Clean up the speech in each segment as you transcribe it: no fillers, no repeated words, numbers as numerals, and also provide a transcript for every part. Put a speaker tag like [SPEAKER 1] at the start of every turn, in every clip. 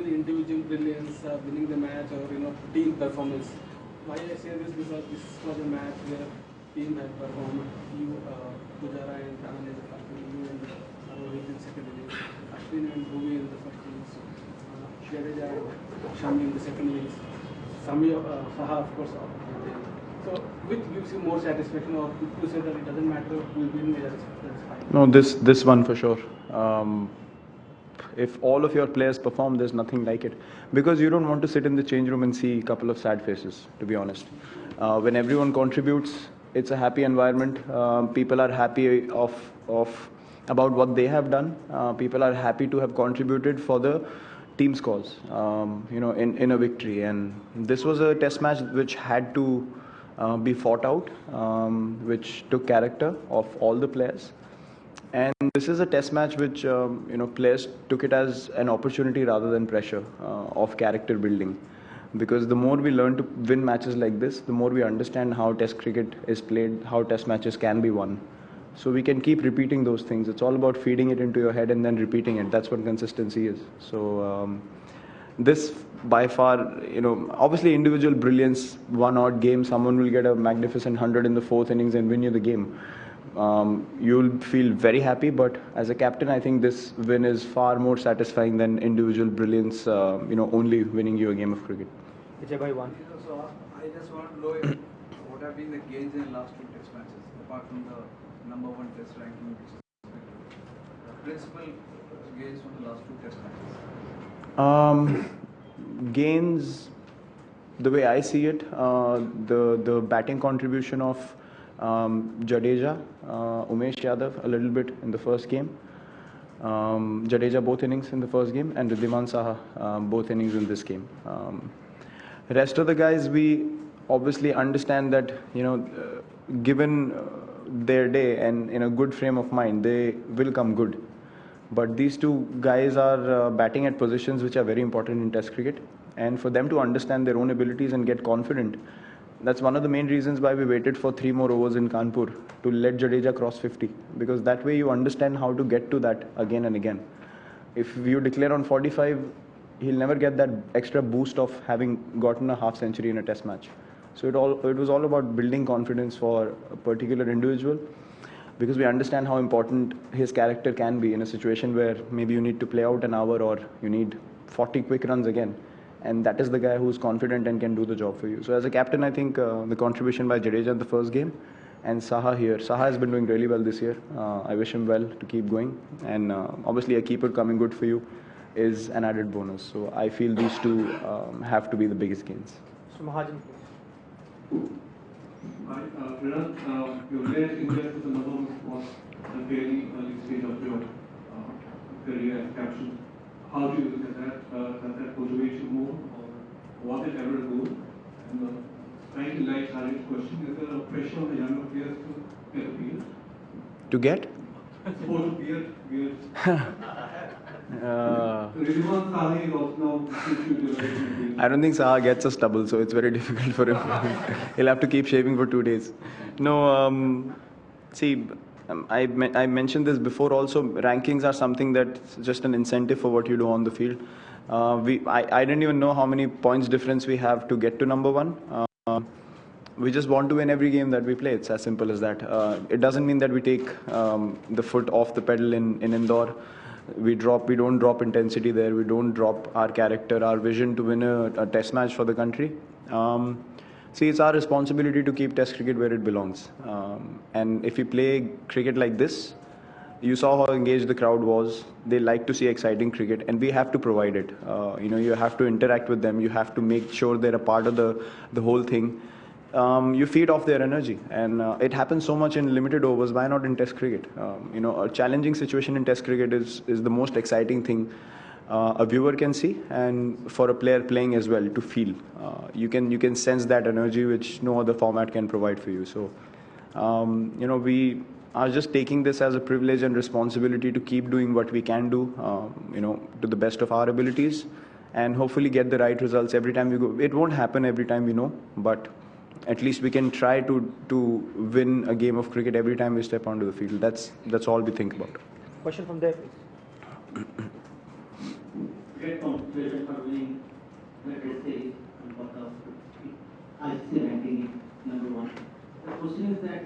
[SPEAKER 1] the individual brilliance, winning the match, or team performance. Why I say this, because this was a match where team had performed. You, Pujara and Tahan in the first inning, you and Rohit in second innings, Ashwin and Bhumi in the first innings, Jadeja and Shami in the second innings, Saha of course. So which gives you more satisfaction, or if you say that it doesn't matter who will win, that's fine?
[SPEAKER 2] No, this one for sure. If all of your players perform, there's nothing like it. Because you don't want to sit in the change room and see a couple of sad faces, to be honest. When everyone contributes, it's a happy environment. People are happy about what they have done. People are happy to have contributed for the team's cause, in a victory. And this was a test match which had to be fought out, which took character of all the players. And this is a test match which players took it as an opportunity rather than pressure of character building. Because the more we learn to win matches like this, the more we understand how test cricket is played, how test matches can be won. So we can keep repeating those things. It's all about feeding it into your head and then repeating it. That's what consistency is. So this by far, obviously individual brilliance, one odd game, someone will get a magnificent 100 in the fourth innings and win you the game. You'll feel very happy, but as a captain, I think this win is far more satisfying than individual brilliance, only winning you a game of cricket.
[SPEAKER 3] So
[SPEAKER 4] I just want to know what have been the gains in the last two test matches, apart from the number one test ranking, which is principal gains from the last two test matches.
[SPEAKER 2] Gains, the way I see it, the batting contribution of Jadeja, Umesh Yadav a little bit in the first game. Jadeja both innings in the first game, and Riddhiman Saha both innings in this game. Rest of the guys, we obviously understand that given their day and in a good frame of mind, they will come good. But these two guys are batting at positions which are very important in Test cricket, and for them to understand their own abilities and get confident. That's one of the main reasons why we waited for 3 more overs in Kanpur to let Jadeja cross 50, because that way you understand how to get to that again and again. If you declare on 45, he'll never get that extra boost of having gotten a half century in a test match. So it was all about building confidence for a particular individual, because we understand how important his character can be in a situation where maybe you need to play out an hour or you need 40 quick runs again. And that is the guy who's confident and can do the job for you. So as a captain, I think the contribution by Jadeja in the first game, and Saha here. Saha has been doing really well this year. I wish him well to keep going. And obviously a keeper coming good for you is an added bonus. So I feel these two have to be the biggest gains.
[SPEAKER 3] So Mahajan,
[SPEAKER 5] Virat, your late India to the number was a very early stage of your career as captain. How do you look at that? Does that motivate you more, or was it ever a goal? And slightly light-hearted question: is there a pressure on the younger players to get a beard?
[SPEAKER 2] To get?
[SPEAKER 5] Suppose beard. Ridwan Sahi is also now.
[SPEAKER 2] I don't think Saha gets a stubble, so it's very difficult for him. He'll have to keep shaving for 2 days. No, see, I mentioned this before also. Rankings are something that's just an incentive for what you do on the field. I didn't even know how many points difference we have to get to number one. We just want to win every game that we play. It's as simple as that. It doesn't mean that we take the foot off the pedal in Indore. We don't drop intensity there. We don't drop our character, our vision to win a test match for the country. See, it's our responsibility to keep test cricket where it belongs. And if we play cricket like this, you saw how engaged the crowd was. They like to see exciting cricket, and we have to provide it. You have to interact with them. You have to make sure they're a part of the whole thing. You feed off their energy, and it happens so much in limited overs. Why not in Test cricket? A challenging situation in Test cricket is the most exciting thing a viewer can see, and for a player playing as well to feel. You can sense that energy which no other format can provide for you. So, we are just taking this as a privilege and responsibility to keep doing what we can do, to the best of our abilities, and hopefully get the right results every time we go. It won't happen every time, but at least we can try to win a game of cricket every time we step onto the field. That's all we think about.
[SPEAKER 3] Question from there, please.
[SPEAKER 5] Great conversation.
[SPEAKER 3] ICC ranking is number one. The question is that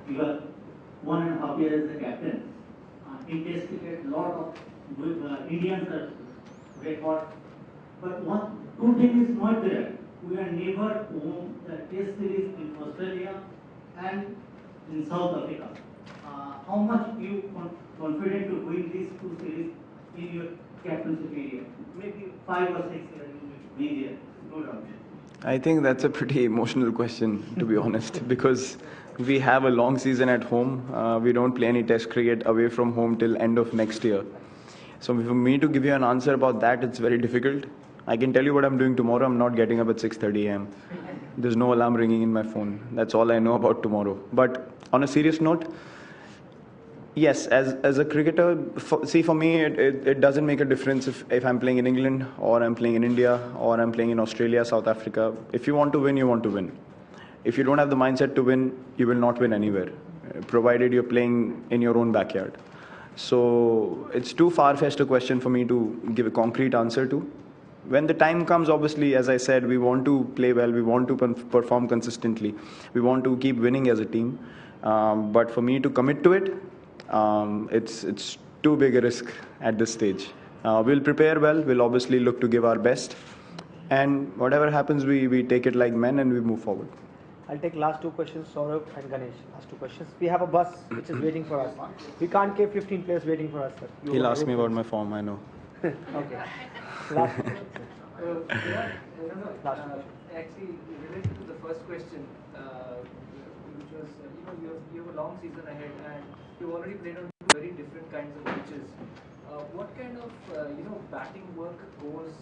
[SPEAKER 3] you are 1.5 years as a captain. In Test cricket, lot of Indians are record, but two things is not there. We are never won the Test series in Australia and in South Africa. How much you confident to win these two series in your captaincy period? Maybe 5 or 6 years you will be there. No doubt.
[SPEAKER 2] I think that's a pretty emotional question, to be honest, because we have a long season at home. We don't play any test cricket away from home till end of next year. So for me to give you an answer about that, it's very difficult. I can tell you what I'm doing tomorrow. I'm not getting up at 6:30 a.m. There's no alarm ringing in my phone. That's all I know about tomorrow. But on a serious note, yes, as a cricketer, for me, it doesn't make a difference if I'm playing in England or I'm playing in India or I'm playing in Australia, South Africa. If you want to win, you want to win. If you don't have the mindset to win, you will not win anywhere, provided you're playing in your own backyard. So it's too far-fetched a question for me to give a concrete answer to. When the time comes, obviously, as I said, we want to play well, we want to perform consistently, we want to keep winning as a team. But for me to commit to it, it's too big a risk at this stage. We'll prepare well, we'll obviously look to give our best, and whatever happens, we take it like men and we move forward.
[SPEAKER 6] I'll take last two questions, Saurabh and Ganesh. Last two questions. We have a bus which is waiting for us. We can't keep 15 players waiting for us, sir.
[SPEAKER 2] He'll ask me about my form, I know.
[SPEAKER 6] Okay. Last question.
[SPEAKER 7] Actually, related to the first question, which was, you have a long season ahead and you've already played on two very different kinds of pitches. What kind of, batting work goes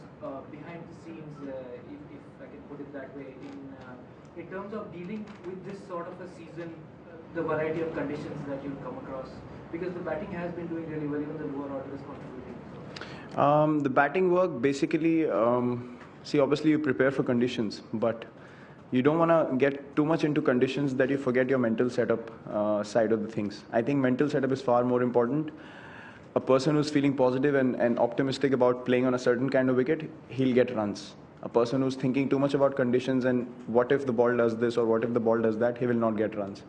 [SPEAKER 7] behind the scenes, if I can put it that way, in terms of dealing with this sort of a season, the variety of conditions that you come across? Because the batting has been doing really well, even the lower order is contributing.
[SPEAKER 2] The batting work, basically, obviously you prepare for conditions, but you don't want to get too much into conditions that you forget your mental setup side of the things. I think mental setup is far more important. A person who's feeling positive and optimistic about playing on a certain kind of wicket, he'll get runs. A person who's thinking too much about conditions and what if the ball does this or what if the ball does that, he will not get runs.